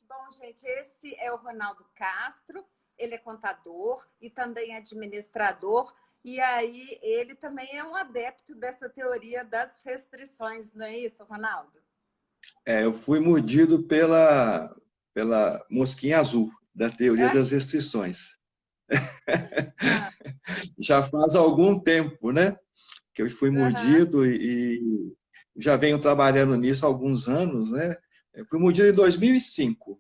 Bom, gente, esse é o Ronaldo Castro, ele é contador e também administrador, e aí ele também é um adepto dessa teoria das restrições, não é isso, Ronaldo? Eu fui mordido pela mosquinha azul da teoria das restrições. Ah, Já faz algum tempo, né, que eu fui aham, mordido e já venho trabalhando nisso há alguns anos, né? Eu fui mordido em 2005,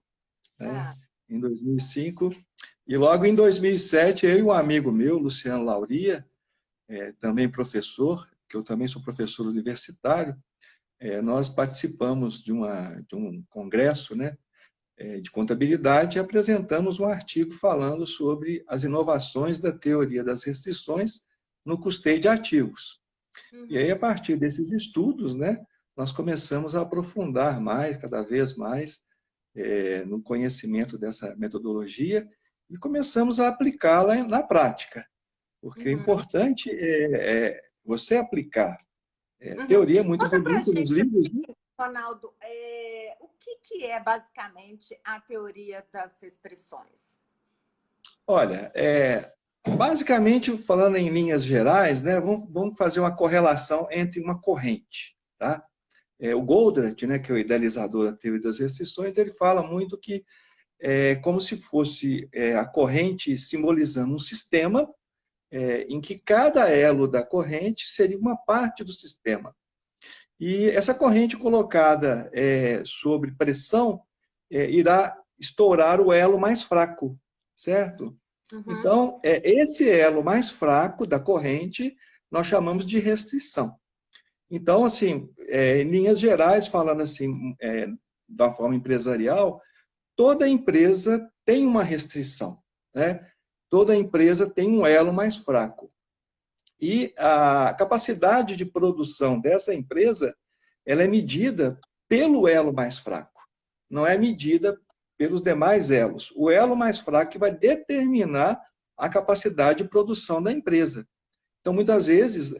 né? ah, Em 2005. E logo em 2007, eu e um amigo meu, Luciano Lauria, também professor, que eu também sou professor universitário, nós participamos de um congresso, né, de contabilidade e apresentamos um artigo falando sobre as inovações da teoria das restrições no custeio de ativos. E aí, a uhum, partir desses estudos, né, nós começamos a aprofundar mais, cada vez mais, no conhecimento dessa metodologia e começamos a aplicá-la na prática. Porque o uhum, importante é você aplicar. uhum. Teoria é muito Conta pra bonita nos gente, livros, né? Ronaldo, o que que é basicamente a teoria das restrições? Olha, basicamente, falando em linhas gerais, né, vamos fazer uma correlação entre uma corrente. Tá? O Goldratt, né, que é o idealizador da teoria das restrições, ele fala muito que é como se fosse a corrente simbolizando um sistema em que cada elo da corrente seria uma parte do sistema. E essa corrente colocada sobre pressão irá estourar o elo mais fraco, certo? Uhum, Então, esse elo mais fraco da corrente nós chamamos de restrição. Então, assim, em linhas gerais, falando assim, da forma empresarial, toda empresa tem uma restrição, né? Toda empresa tem um elo mais fraco. E a capacidade de produção dessa empresa, ela é medida pelo elo mais fraco, não é medida pelos demais elos. O elo mais fraco que vai determinar a capacidade de produção da empresa. Então, muitas vezes,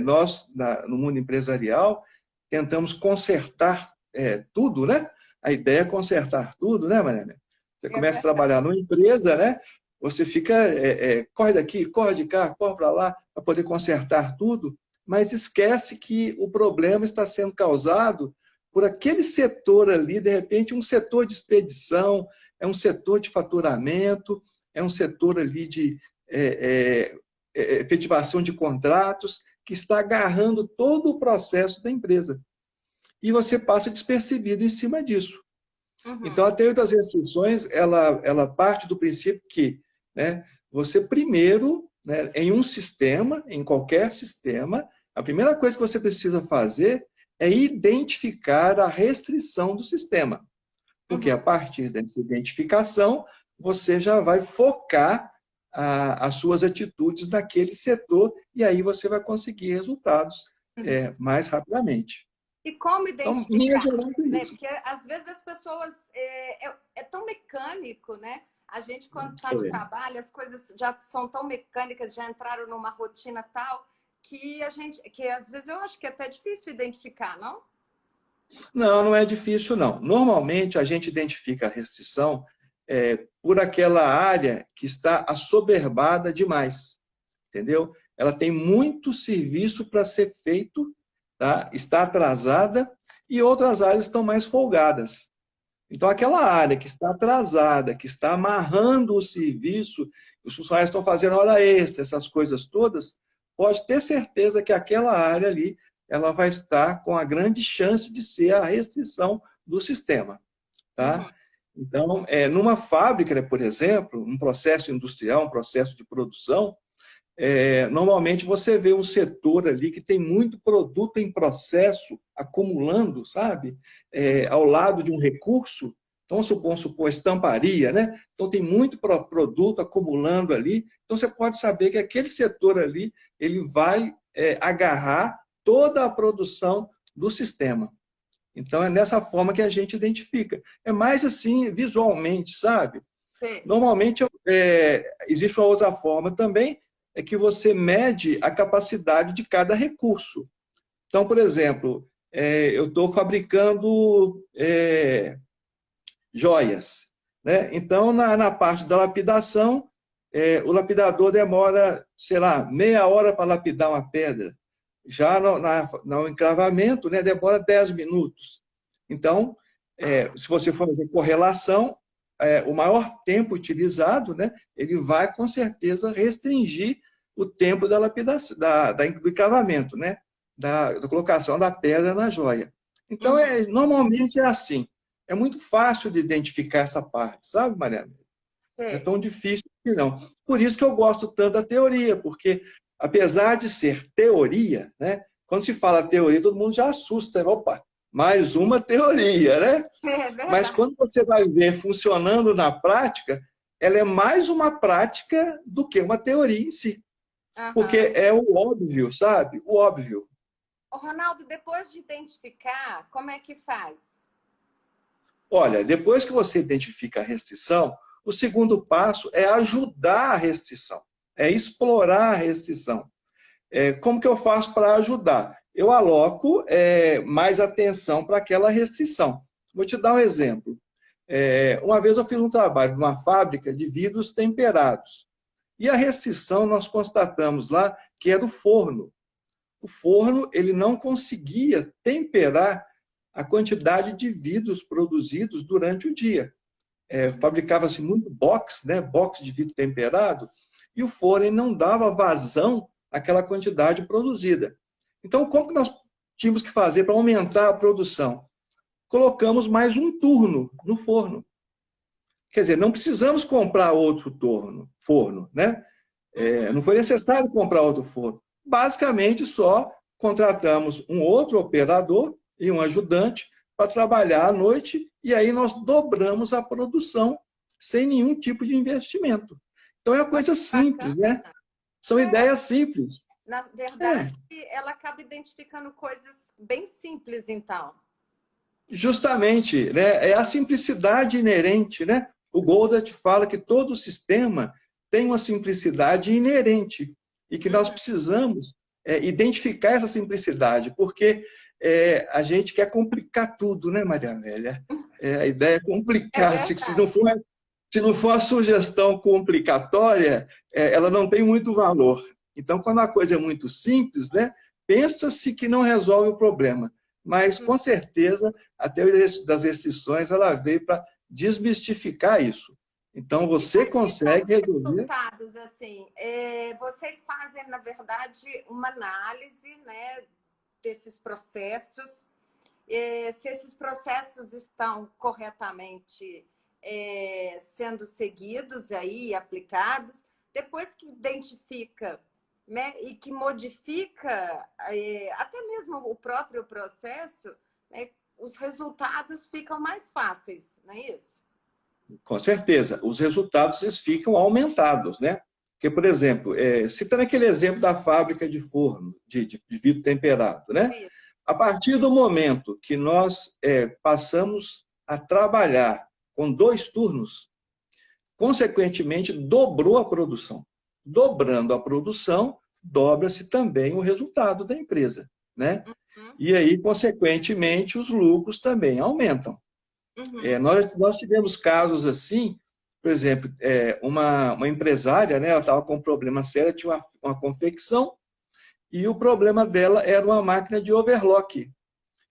nós, no mundo empresarial, tentamos consertar tudo, né? A ideia é consertar tudo, né, Mariana? Você é começa a verdade. trabalhar numa empresa, né? Você fica, corre daqui, corre de cá, corre para lá, para poder consertar tudo, mas esquece que o problema está sendo causado por aquele setor ali, de repente, um setor de expedição, é um setor de faturamento, é um setor ali de efetivação de contratos, que está agarrando todo o processo da empresa. E você passa despercebido em cima disso. Então, Uhum, a teoria das restrições, ela parte do princípio que, né, você primeiro, né, em um sistema, em qualquer sistema, a primeira coisa que você precisa fazer é identificar a restrição do sistema. Porque a uhum, partir dessa identificação, você já vai focar as suas atitudes naquele setor e aí você vai conseguir resultados uhum. mais rapidamente. E como Então, em linhas identificar, gerais, é né? isso. Porque às vezes as pessoas é tão mecânico, né? A gente quando está no trabalho, as coisas já são tão mecânicas, já entraram numa rotina tal que que às vezes eu acho que é até difícil identificar, não? Não, não é difícil, não. Normalmente, a gente identifica a restrição por aquela área que está assoberbada demais, entendeu? Ela tem muito serviço para ser feito, tá? Está atrasada e outras áreas estão mais folgadas. Então, aquela Uhum, área que está atrasada, que está amarrando o serviço, os funcionários estão fazendo hora extra, essas coisas todas, pode ter certeza que aquela área ali, ela vai estar com a grande chance de ser a restrição do sistema, uhum, tá? Então, numa fábrica, né, por exemplo, um processo industrial, um processo de produção, normalmente você vê um setor ali que tem muito produto em processo acumulando, sabe? uhum, Ao lado de um recurso. Então, vamos supor estamparia, né? Então, tem muito produto acumulando ali. Então, você pode saber que aquele setor ali, ele vai agarrar toda a produção do sistema. Então, é nessa forma que a gente identifica. É mais assim, visualmente, sabe? sei. Normalmente, existe uma outra forma também, é que você mede a capacidade de cada recurso. Então, por exemplo, eu estou fabricando joias, né? Então, na parte da lapidação, o demora, sei lá, meia hora para lapidar uma pedra. Já no encravamento, né, demora 10 minutos. Então, se você for fazer correlação, o maior tempo utilizado, né, ele vai, com certeza, restringir o tempo da lapidação, do encravamento, né, da colocação da pedra na joia. Então, normalmente é assim. É muito fácil de identificar essa parte, sabe, Mariana? Não é tão difícil que não. Por isso que eu gosto tanto da teoria, porque, apesar de ser teoria, né, quando se fala teoria, todo mundo já assusta. Opa, mais uma teoria, né? Mas quando você vai ver funcionando na prática, ela é mais uma prática do que uma teoria em si. Porque é o óbvio, sabe? O óbvio. Ô, Ronaldo, depois de identificar, como é que faz? Olha, depois que você identifica a restrição, o segundo passo é ajudar a restrição, é explorar a restrição. Como que eu faço para ajudar? Eu aloco mais atenção para aquela restrição. Vou te dar um exemplo. Uma vez eu fiz um trabalho numa fábrica de vidros temperados. E a restrição nós constatamos lá que era o forno. O forno ele não conseguia temperar a quantidade de vidros produzidos durante o dia. Fabricava-se muito box, né? Box de vidro temperado, e o forno não dava vazão àquela quantidade produzida. Então, como que nós tínhamos que fazer para aumentar a produção? Colocamos mais um turno no forno. Quer dizer, não precisamos comprar outro forno, né? Não foi necessário comprar outro forno. Basicamente, só contratamos um outro operador e um ajudante para trabalhar à noite, e aí nós dobramos a produção sem nenhum tipo de investimento. Então, é uma coisa simples, né? São ideias simples. Na verdade, ela acaba identificando coisas bem simples, então. Justamente, né? É a simplicidade inerente, né? O Goldart fala que todo sistema tem uma simplicidade inerente e que nós precisamos identificar essa simplicidade, porque a gente quer complicar tudo, né, Maria Amélia? A ideia é complicar. Se não for a sugestão complicatória, ela não tem muito valor. Então, quando a coisa é muito simples, né, pensa-se que não resolve o problema. Mas, com certeza, a teoria das restrições ela veio para desmistificar isso. Então, você consegue resolver... Resultados, assim, vocês fazem, na verdade, uma análise, né, desses processos, se esses processos estão corretamente sendo seguidos aí, aplicados, depois que identifica, né, e que modifica até mesmo o próprio processo, né, os resultados ficam mais fáceis, não é isso? Com certeza, os resultados eles ficam aumentados, né? Porque, por exemplo, citando aquele exemplo da fábrica de forno, de vidro temperado, né? A partir do momento que nós passamos a trabalhar com 2 turnos, consequentemente, dobrou a produção. Dobrando a produção, dobra-se também o resultado da empresa, né? E aí, consequentemente, os lucros também aumentam. Nós tivemos casos assim, por exemplo, uma empresária, né, ela estava com um problema sério, tinha uma confecção, e o problema dela era uma máquina de overlock.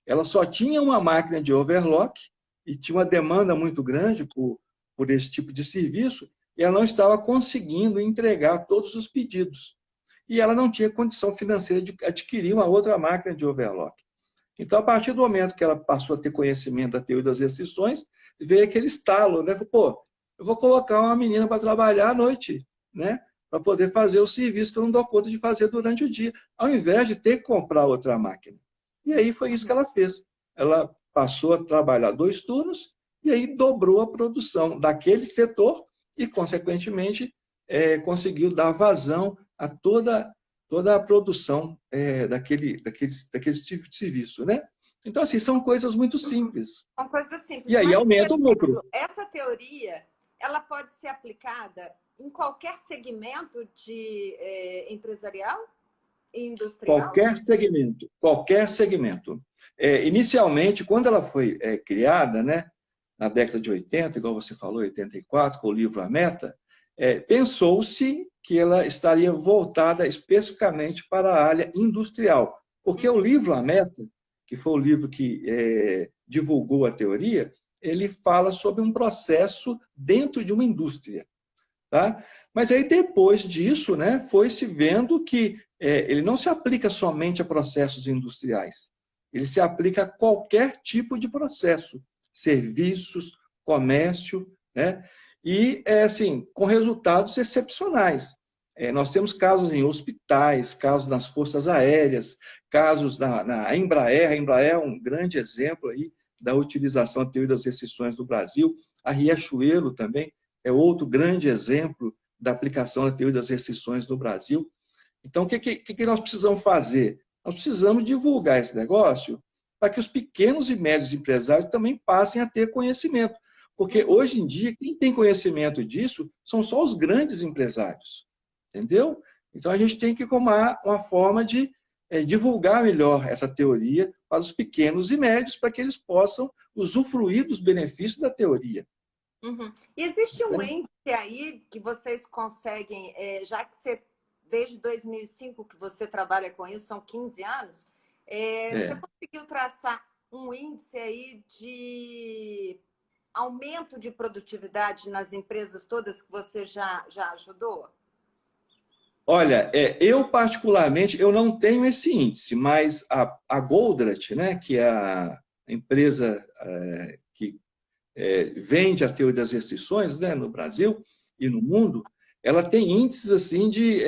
Ela só tinha uma máquina de overlock e tinha uma demanda muito grande por esse tipo de serviço, e ela não estava conseguindo entregar todos os pedidos. E ela não tinha condição financeira de adquirir uma outra máquina de overlock. Então, a partir do momento que ela passou a ter conhecimento da teoria das restrições, veio aquele estalo, né? Pô, eu vou colocar uma menina para trabalhar à noite, né? Para poder fazer o serviço que eu não dou conta de fazer durante o dia, ao invés de ter que comprar outra máquina. E aí foi isso que ela fez. Ela passou a trabalhar 2 turnos e aí dobrou a produção daquele setor e, consequentemente, conseguiu dar vazão a toda a produção daquele tipo de serviço, né? Então, assim, são coisas muito simples. São coisas simples. E aí aumenta o lucro. Essa teoria, ela pode ser aplicada em qualquer segmento empresarial e industrial? Qualquer segmento. Inicialmente, quando ela foi criada, né, na década de 80, igual você falou, 84, com o livro A Meta, pensou-se que ela estaria voltada especificamente para a área industrial. Porque o livro A Meta, que foi o livro que divulgou a teoria, ele fala sobre um processo dentro de uma indústria. Tá? Mas aí, depois disso, né, foi se vendo que ele não se aplica somente a processos industriais. Ele se aplica a qualquer tipo de processo, serviços, comércio, né? E, assim, com resultados excepcionais. Nós temos casos em hospitais, casos nas forças aéreas, casos na Embraer. A Embraer é um grande exemplo aí da utilização da teoria das restrições do Brasil. A Riachuelo também é outro grande exemplo da aplicação da teoria das restrições no Brasil. Então, o que nós precisamos fazer? Nós precisamos divulgar esse negócio para que os pequenos e médios empresários também passem a ter conhecimento. Porque, hoje em dia, quem tem conhecimento disso são só os grandes empresários. Entendeu? Então, a gente tem que arrumar uma forma de divulgar melhor essa teoria para os pequenos e médios, para que eles possam usufruir dos benefícios da teoria. Uhum. Existe um índice aí que vocês conseguem, já que você, desde 2005 que você trabalha com isso, são 15 anos, você conseguiu traçar um índice aí de aumento de produtividade nas empresas todas que você já ajudou? Olha, eu particularmente, eu não tenho esse índice, mas a Goldratt, né, que é a empresa que vende a teoria das restrições, né, no Brasil e no mundo, ela tem índices assim de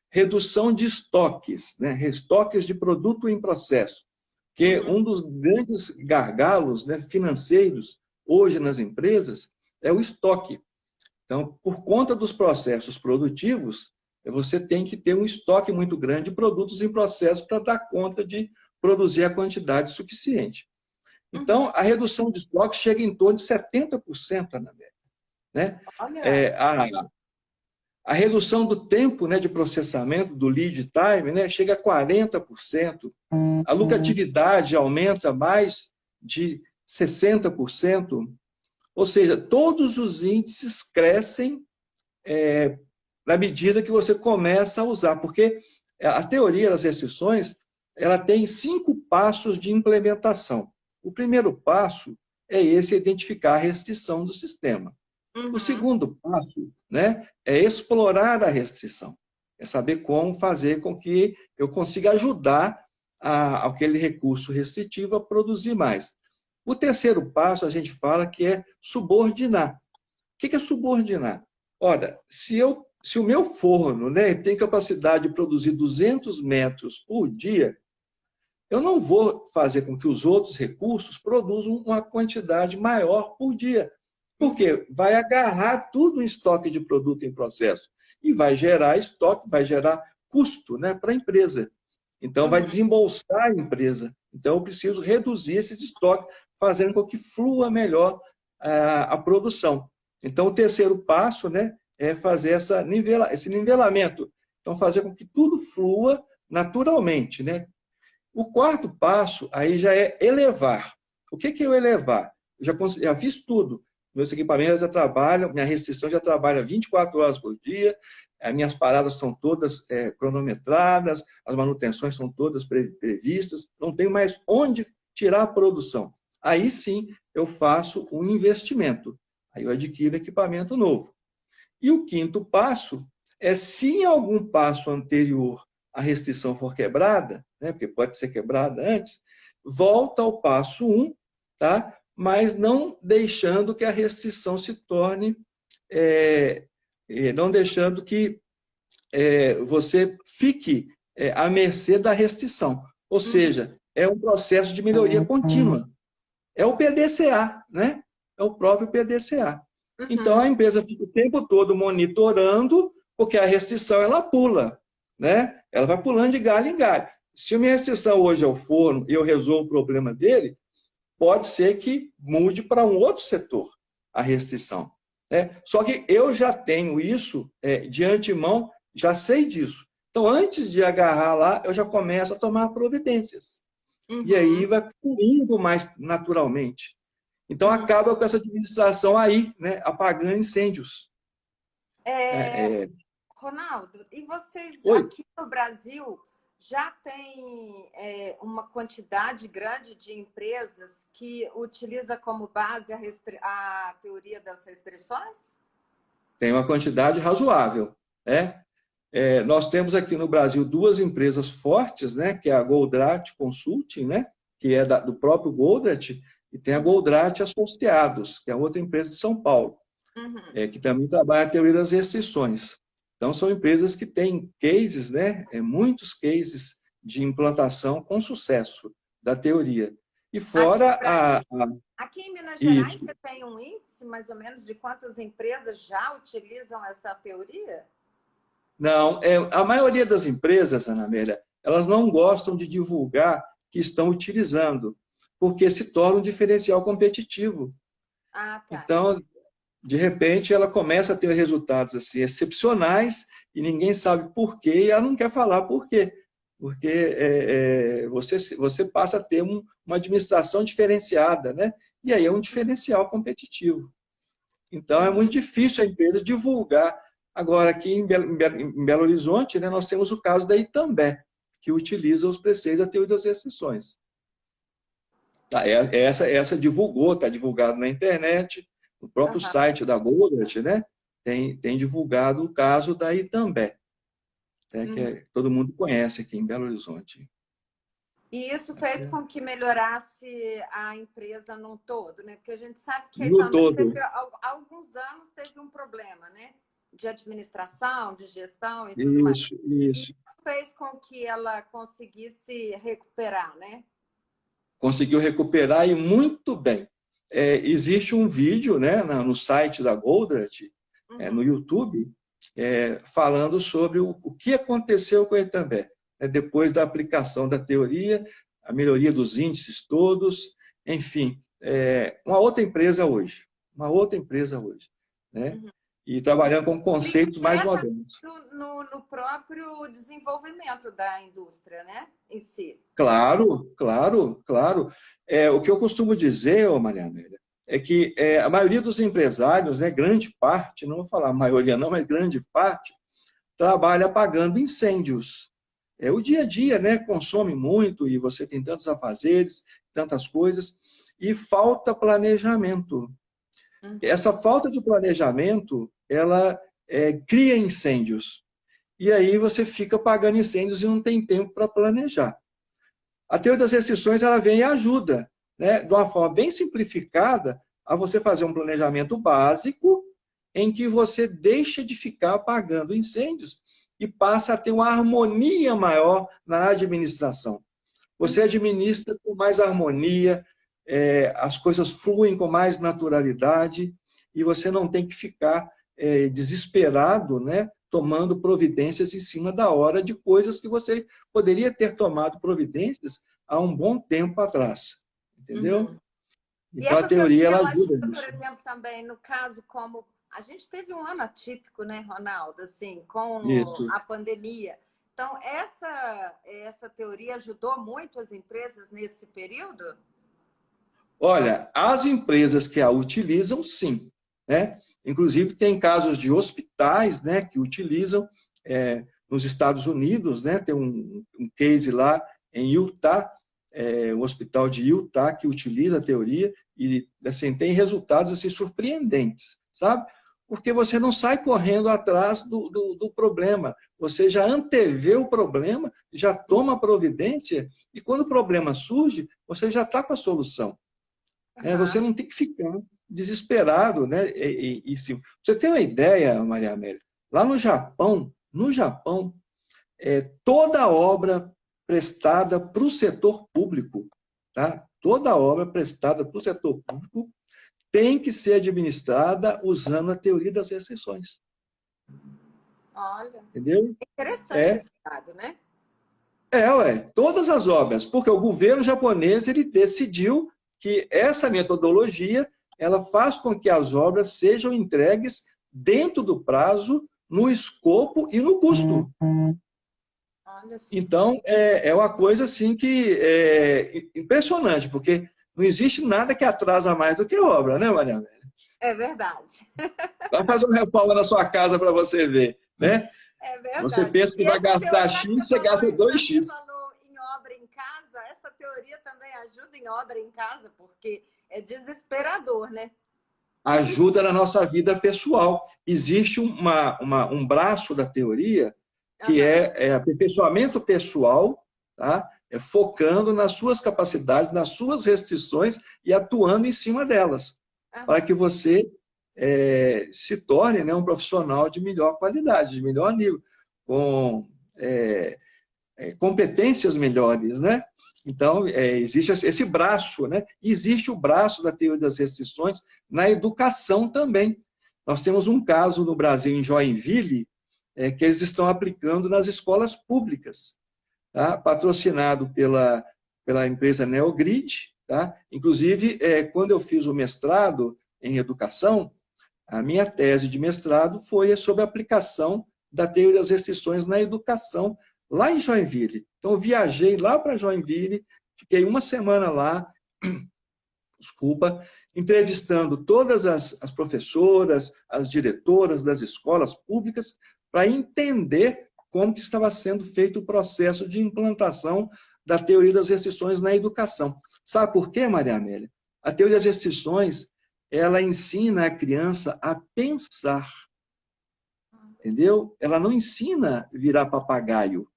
redução de estoques, né, estoques de produto em processo, que um dos grandes gargalos, né, financeiros hoje nas empresas é o estoque. Então, por conta dos processos produtivos, você tem que ter um estoque muito grande de produtos em processo para dar conta de produzir a quantidade suficiente. Então, a redução de estoque chega em torno de 70%, Ana Amélia, né? A redução do tempo, né, de processamento, do lead time, né, chega a 40%. A lucratividade aumenta mais de 60%. Ou seja, todos os índices crescem na medida que você começa a usar, porque a teoria das restrições ela tem 5 passos de implementação. O primeiro passo é identificar a restrição do sistema. O segundo passo, né, é explorar a restrição, é saber como fazer com que eu consiga ajudar aquele recurso restritivo a produzir mais. O terceiro passo a gente fala que é subordinar. O que é subordinar? Olha, se o meu forno, né, tem capacidade de produzir 200 metros por dia, eu não vou fazer com que os outros recursos produzam uma quantidade maior por dia. Porque vai agarrar tudo em estoque de produto em processo. E vai gerar estoque, vai gerar custo, né, para a empresa. Então, vai desembolsar a empresa. Então, eu preciso reduzir esses estoques, fazendo com que flua melhor a produção. Então, o terceiro passo, né, é fazer esse nivelamento. Então, fazer com que tudo flua naturalmente, né? O quarto passo, aí já é elevar. O que é o elevar? Eu já fiz tudo. Meus equipamentos já trabalham, minha restrição já trabalha 24 horas por dia, as minhas paradas são todas cronometradas, as manutenções são todas previstas, não tenho mais onde tirar a produção. Aí sim eu faço um investimento, aí eu adquiro equipamento novo. E o quinto passo é, se em algum passo anterior a restrição for quebrada, né, porque pode ser quebrada antes, volta ao passo 1, tá? Mas não deixando que a restrição se torne, não deixando que você fique à mercê da restrição. Ou seja, é um processo de melhoria contínua. É o PDCA, né? É o próprio PDCA. Então, a empresa fica o tempo todo monitorando, porque a restrição, ela pula, né? Ela vai pulando de galho em galho. Se a minha restrição hoje é o forno e eu resolvo o problema dele, pode ser que mude para um outro setor a restrição, né? Só que eu já tenho isso de antemão, já sei disso. Então, antes de agarrar lá, eu já começo a tomar providências. E aí vai fluindo mais naturalmente. Então, acaba com essa administração aí, né, apagando incêndios. Ronaldo, e vocês Oi. aqui no Brasil já tem uma quantidade grande de empresas que utiliza como base a teoria das restrições? Tem uma quantidade razoável, né? Nós temos aqui no Brasil duas empresas fortes, né? Que é a Goldratt Consulting, né? Que é do próprio Goldratt, e tem a Goldratt Associados, que é outra empresa de São Paulo, que também trabalha a teoria das restrições. Então, são empresas que têm cases, né? Muitos cases de implantação com sucesso da teoria. E fora aqui em Minas Gerais, você tem um índice, mais ou menos, de quantas empresas já utilizam essa teoria? Não, a maioria das empresas, Ana Amélia, elas não gostam de divulgar que estão utilizando, porque se torna um diferencial competitivo. Ah, tá. Então, de repente, ela começa a ter resultados assim, excepcionais e ninguém sabe por quê e ela não quer falar por quê. Porque você passa a ter uma administração diferenciada, né? E aí é um diferencial competitivo. Então, é muito difícil a empresa divulgar. Agora, aqui em Belo Horizonte, né, nós temos o caso da Itambé, que utiliza os preceitos da teoria das restrições. Tá, essa divulgou, está divulgado na internet, no próprio site da Goldratt, né, tem divulgado o caso da Itambé, que todo mundo conhece aqui em Belo Horizonte. E isso fez com que melhorasse a empresa num todo, né? Porque a gente sabe que no todo. Teve, há alguns anos teve um problema, né? De administração, de gestão e tudo mais. Isso. E isso fez com que ela conseguisse recuperar, né? Conseguiu recuperar e muito bem. Existe um vídeo, né, no site da Goldratt, no YouTube, falando sobre o que aconteceu com a Itambé. Depois da aplicação da teoria, a melhoria dos índices todos, enfim, uma outra empresa hoje, né? E trabalhando com conceitos mais modernos. No próprio desenvolvimento da indústria, né, em si. Claro. O que eu costumo dizer, Maria Amélia, é que a maioria dos empresários, né, grande parte, não vou falar maioria não, mas grande parte, trabalha apagando incêndios. O dia a dia, né, consome muito e você tem tantos afazeres, tantas coisas, e falta planejamento. Essa falta de planejamento, ela cria incêndios. E aí você fica apagando incêndios e não tem tempo para planejar. A teoria das restrições, ela vem e ajuda, né, de uma forma bem simplificada, a você fazer um planejamento básico em que você deixa de ficar apagando incêndios e passa a ter uma harmonia maior na administração. Você administra com mais harmonia, as coisas fluem com mais naturalidade e você não tem que ficar desesperado, né, tomando providências em cima da hora de coisas que você poderia ter tomado providências há um bom tempo atrás. Entendeu? Então, a teoria, ela ajuda nisso. Por exemplo, também, no caso, como a gente teve um ano atípico, né, Ronaldo, assim, com a pandemia. Então, essa teoria ajudou muito as empresas nesse período? Olha, as empresas que a utilizam, sim, né? Inclusive, tem casos de hospitais, né, que utilizam nos Estados Unidos, né? Tem um case lá em Utah, o hospital de Utah, que utiliza a teoria e assim, tem resultados assim, surpreendentes, sabe? Porque você não sai correndo atrás do problema. Você já antevê o problema, já toma providência, e quando o problema surge, você já está com a solução. Você não tem que ficar desesperado, né? Se você tem uma ideia, Maria Amélia, lá no Japão, toda obra prestada para o setor público, tá? Toda obra prestada para o setor público tem que ser administrada usando a teoria das restrições. Olha, entendeu? Interessante esse dado, né? Todas as obras, porque o governo japonês ele decidiu que essa metodologia ela faz com que as obras sejam entregues dentro do prazo, no escopo e no custo. Então, é uma coisa assim que é impressionante, porque Não existe nada que atrasa mais do que obra, né, Maria Amélia? É verdade. Vai fazer uma reforma na sua casa para você ver, né? É Você verdade. pensa que E vai essa gastar teoria, já que X, você gasta já que você 2x. falou em obra em casa, essa teoria também ajuda em obra em casa, porque é desesperador, né? Ajuda na nossa vida pessoal. Existe um braço da teoria que Aham, é aperfeiçoamento pessoal, tá? Focando nas suas capacidades, nas suas restrições e atuando em cima delas, para aham. que você se torne, né, um profissional de melhor qualidade, de melhor nível, com competências melhores, né? Então, existe esse braço, né? Existe o braço da teoria das restrições na educação também. Nós temos um caso no Brasil, em Joinville, que eles estão aplicando nas escolas públicas, tá? Patrocinado pela empresa Neogrid, tá? Inclusive, quando eu fiz o mestrado em educação, a minha tese de mestrado foi sobre a aplicação da teoria das restrições na educação, lá em Joinville. Então, eu viajei lá para Joinville, fiquei uma semana lá, desculpa, entrevistando todas as professoras, as diretoras das escolas públicas, para entender como que estava sendo feito o processo de implantação da teoria das restrições na educação. Sabe por quê, Maria Amélia? A teoria das restrições, ela ensina a criança a pensar, entendeu? Ela não ensina a virar papagaio,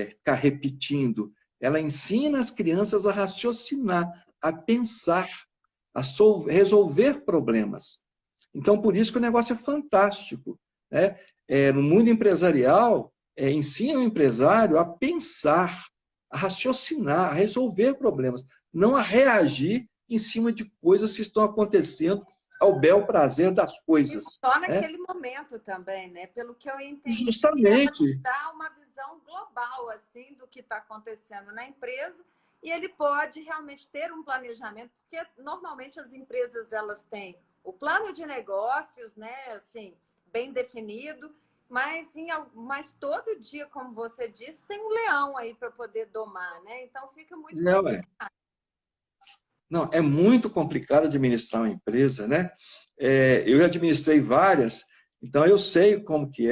ficar repetindo. Ela ensina as crianças a raciocinar, a pensar, a resolver problemas. Então, por isso que o negócio é fantástico, né? No mundo empresarial, ensina o empresário a pensar, a raciocinar, a resolver problemas, não a reagir em cima de coisas que estão acontecendo ao bel prazer das E coisas, só né? naquele momento também, né? Pelo que eu entendi, ela te Justamente. dá uma visão global, assim, do que está acontecendo na empresa, e ele pode realmente ter um planejamento, porque normalmente as empresas, elas têm o plano de negócios, né? Assim, bem definido, mas todo dia, como você disse, tem um leão aí para poder domar, né? Então fica muito Não, complicado. Não, é muito complicado administrar uma empresa, né? Eu administrei várias, então eu sei como que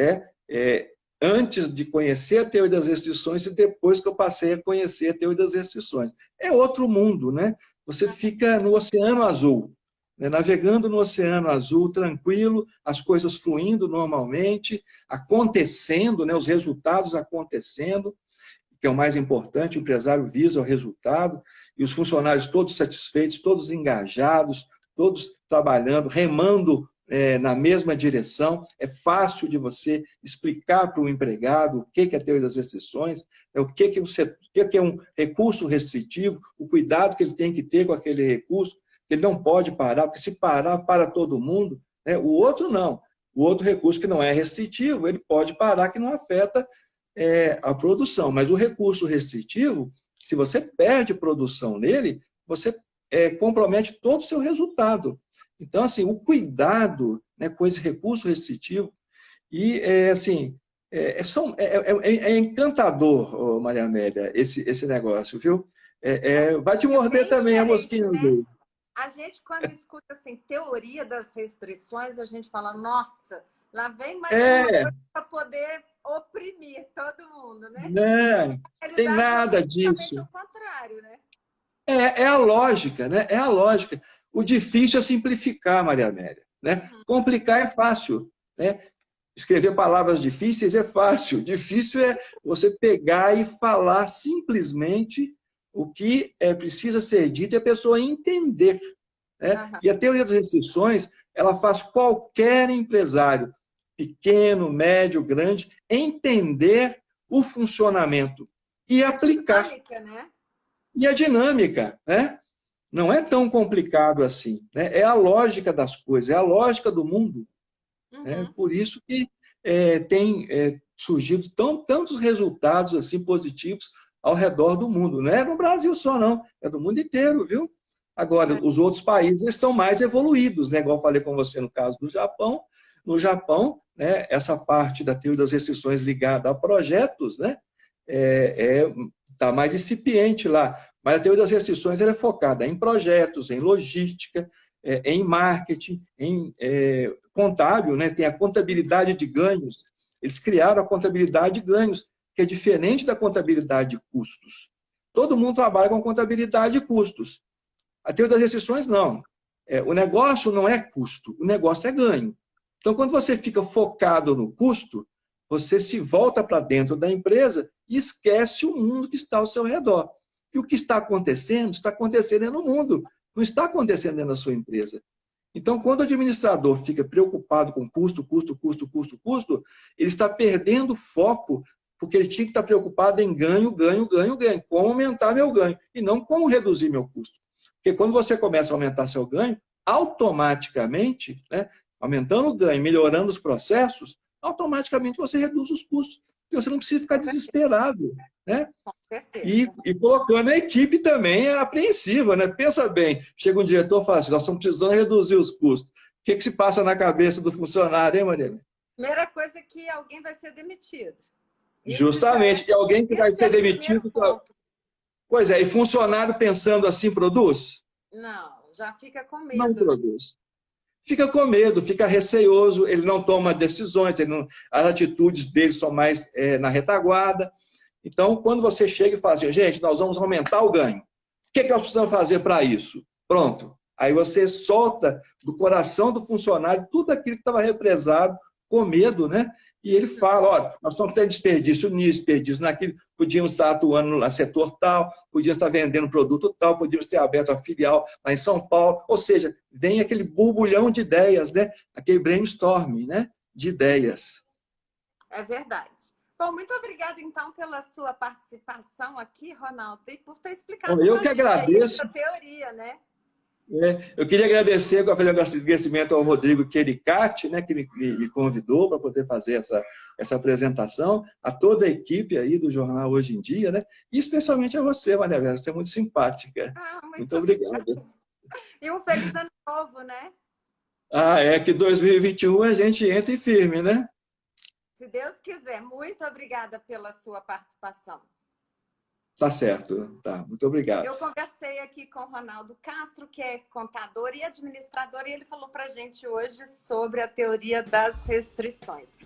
antes de conhecer a teoria das restrições e depois que eu passei a conhecer a teoria das restrições. É outro mundo, né? Você fica no oceano azul, né? Navegando no oceano azul, tranquilo, as coisas fluindo normalmente, acontecendo, né? Os resultados acontecendo, que é o mais importante, o empresário visa o resultado, e os funcionários todos satisfeitos, todos engajados, todos trabalhando, remando na mesma direção. É fácil de você explicar para o empregado o que é a teoria das restrições, o que é um recurso restritivo, o cuidado que ele tem que ter com aquele recurso, que ele não pode parar, porque se parar, para todo mundo, né? O outro não. O outro recurso que não é restritivo, ele pode parar, que não afeta a produção. Mas o recurso restritivo, se você perde produção nele, você compromete todo o seu resultado. Então, assim, o cuidado, né, com esse recurso restritivo, e, assim, é encantador, Maria Amélia, esse negócio, viu? Vai te É morder bem também a diferente, mosquinha. né? A gente, quando escuta assim, teoria das restrições, a gente fala, nossa, lá vem mais uma É, coisa para poder oprimir todo mundo, né? né? Na Tem realidade, é nada justamente disso. o contrário, né? É a lógica, né? É a lógica. O difícil é simplificar, Maria Amélia, né? Uhum. Complicar é fácil, né? Escrever palavras difíceis é fácil. Difícil é você pegar e falar simplesmente o que precisa ser dito e a pessoa entender, né? Uhum. E a teoria das restrições, ela faz qualquer empresário, pequeno, médio, grande, entender o funcionamento e E a aplicar. dinâmica, né? E a dinâmica, né? Não é tão complicado assim, né? É a lógica das coisas, é a lógica do mundo, né? Uhum. Por isso que tem surgido tantos resultados assim positivos ao redor do mundo. Não é no Brasil só, não, é do mundo inteiro, viu? Agora, É. os outros países estão mais evoluídos, né? Igual eu falei com você no caso do Japão. No Japão, né, essa parte da teoria das restrições ligada a projetos, né, é está mais incipiente lá. Mas a teoria das restrições ela é focada em projetos, em logística, em marketing, em contábil, né? Tem a contabilidade de ganhos. Eles criaram a contabilidade de ganhos, que é diferente da contabilidade de custos. Todo mundo trabalha com contabilidade de custos. A teoria das restrições, não. O negócio não é custo, o negócio é ganho. Então, quando você fica focado no custo, você se volta para dentro da empresa e esquece o mundo que está ao seu redor. E o que está acontecendo no mundo, não está acontecendo dentro da sua empresa. Então, quando o administrador fica preocupado com custo, ele está perdendo foco, porque ele tinha que estar preocupado em ganho. Como aumentar meu ganho, e não como reduzir meu custo. Porque quando você começa a aumentar seu ganho, automaticamente, né, aumentando o ganho, melhorando os processos, automaticamente você reduz os custos. E você não precisa ficar desesperado, né? Com certeza. E colocando a equipe também é apreensiva, né? Pensa bem, chega um diretor e fala assim, nós estamos precisando reduzir os custos. O que se passa na cabeça do funcionário, hein, Mariana? Primeira coisa é que alguém vai ser demitido. Justamente, e alguém que vai ser demitido. Pois é, e funcionário pensando assim produz? Não, já fica com medo. Não produz. Fica com medo, fica receoso, ele não toma decisões, as atitudes dele são mais na retaguarda. Então, quando você chega e fala assim, gente, nós vamos aumentar o ganho. O que nós precisamos fazer para isso? Pronto. Aí você solta do coração do funcionário tudo aquilo que estava represado, com medo, né? E ele fala, olha, nós estamos tendo desperdício nisso, desperdício naquilo, podíamos estar atuando no setor tal, podíamos estar vendendo produto tal, podíamos ter aberto a filial lá em São Paulo. Ou seja, vem aquele borbulhão de ideias, né? Aquele brainstorming, né? De ideias. É verdade. Bom, muito obrigada, então, pela sua participação aqui, Ronaldo, e por ter explicado eu que agradeço. Essa teoria, né? Eu queria agradecer, fazer um agradecimento ao Rodrigo Quericati, né, que me convidou para poder fazer essa apresentação, a toda a equipe aí do Jornal Hoje em Dia, né, e especialmente a você, Maria Vera, você é muito simpática. Muito obrigado. E um feliz ano novo, né? Que 2021 a gente entre firme, né? Se Deus quiser. Muito obrigada pela sua participação. Tá certo, tá. Muito obrigado. Eu conversei aqui com o Ronaldo Castro, que é contador e administrador, e ele falou para a gente hoje sobre a teoria das restrições.